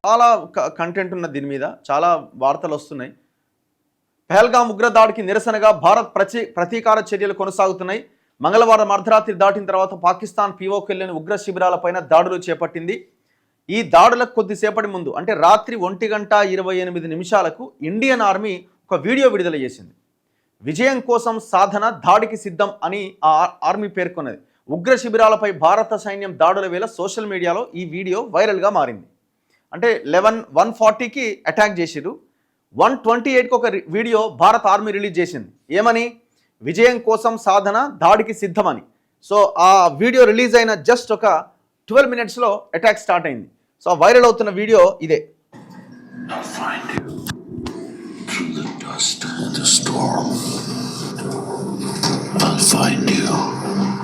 చాలా కంటెంట్ ఉన్న దీని మీద చాలా వార్తలు వస్తున్నాయి. పహల్గామ్ ఉగ్రదాడికి నిరసనగా భారత్ ప్రతీకార చర్యలు కొనసాగుతున్నాయి. మంగళవారం అర్ధరాత్రి దాటిన తర్వాత పాకిస్తాన్ పీఓకి వెళ్లిన ఉగ్ర శిబిరాలపైన దాడులు చేపట్టింది. ఈ దాడులకు కొద్దిసేపటి ముందు అంటే రాత్రి 1:28 ఇండియన్ ఆర్మీ ఒక వీడియో విడుదల చేసింది. విజయం కోసం సాధన, దాడికి సిద్ధం అని ఆ ఆర్మీ పేర్కొన్నది. ఉగ్ర శిబిరాలపై భారత సైన్యం దాడుల వేళ సోషల్ మీడియాలో ఈ వీడియో వైరల్గా మారింది. అంటే 1:40కి అటాక్ చేసిరు, 1:28కి ఒక వీడియో భారత ఆర్మీ రిలీజ్ చేసింది. ఏమని? విజయం కోసం సాధన, దాడికి సిద్ధమని. సో ఆ వీడియో రిలీజ్ అయిన జస్ట్ ఒక 12 మినిట్స్లో అటాక్ స్టార్ట్ అయింది. సో వైరల్ అవుతున్న వీడియో ఇదే. I'll find you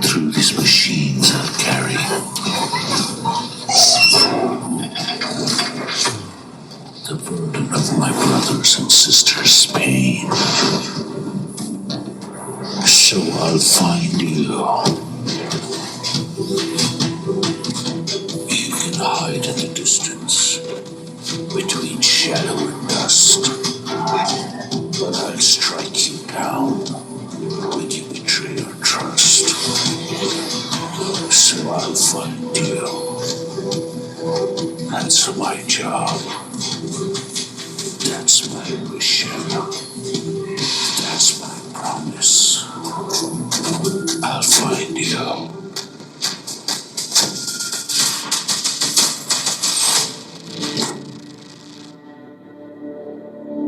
through these machines I'll carry. The burden of my brothers and sisters' pain. So I'll find you. You can hide in the distance between shadow and dust, but I'll strike you down when you betray your trust. So I'll find you. That's my job. That's my mission. That's my promise. I'll find you.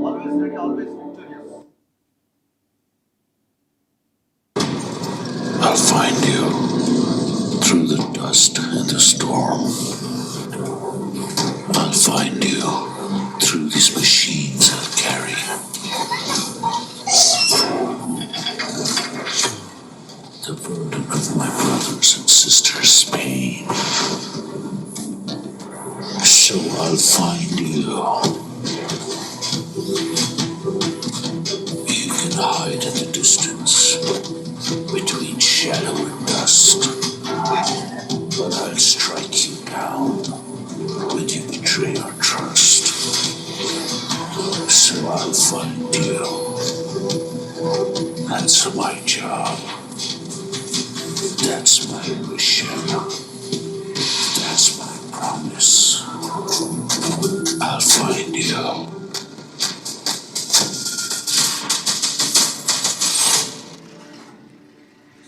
Always ready, always victorious. I'll find you through the dust and the storm. I'll find you through these machines I'll carry. The burden of my brothers and sisters' pain. So I'll find you. You can hide in the distance between shadow and dust, but I'll strike you down when you betray our trust. So I'll find you. That's my job. That's my mission. That's my promise. I'll find you.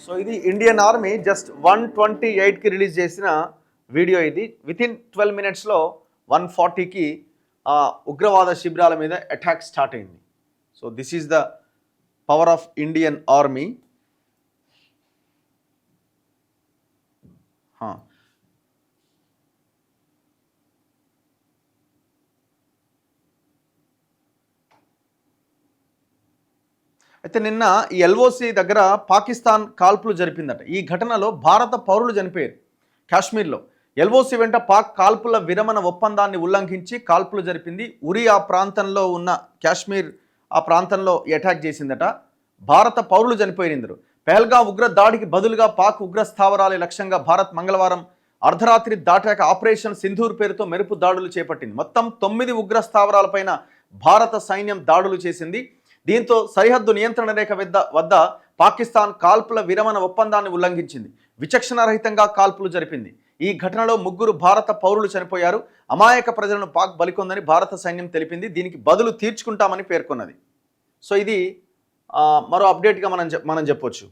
So ఇది Indian army just 1:28కి release చేసిన video. ఇది within 12 మినిట్స్లో 1:40కి ఉగ్రవాద శిబిరాల మీద attack start అయింది. So this is the power of Indian army. అయితే నిన్న ఈ ఎల్ఓసి దగ్గర పాకిస్తాన్ కాల్పులు జరిపిందట. ఈ ఘటనలో భారత పౌరులు చనిపోయారు. కాశ్మీర్లో ఎల్ఓసి వెంట పాక్ కాల్పుల విరమణ ఒప్పందాన్ని ఉల్లంఘించి కాల్పులు జరిపింది. ఉరి ఆ ప్రాంతంలో ఉన్న కాశ్మీర్ ఆ ప్రాంతంలో అటాక్ చేసిందట. భారత పౌరులు చనిపోయినందరు. పహల్గామ్ ఉగ్ర దాడికి బదులుగా పాక్ ఉగ్ర స్థావరాలే లక్ష్యంగా భారత్ మంగళవారం అర్ధరాత్రి దాటాక ఆపరేషన్ సింధూర్ పేరుతో మెరుపు దాడులు చేపట్టింది. మొత్తం 9 ఉగ్ర స్థావరాలపైన భారత సైన్యం దాడులు చేసింది. దీంతో సరిహద్దు నియంత్రణ రేఖ వద్ద పాకిస్తాన్ కాల్పుల విరమణ ఒప్పందాన్ని ఉల్లంఘించింది. విచక్షణారహితంగా కాల్పులు జరిపింది. ఈ ఘటనలో 3 భారత పౌరులు చనిపోయారు. అమాయక ప్రజలను పాక్ బలికొందని భారత సైన్యం తెలిపింది. దీనికి బదులు తీర్చుకుంటామని పేర్కొన్నది. సో ఇది మరో అప్డేట్గా మనం చెప్పొచ్చు.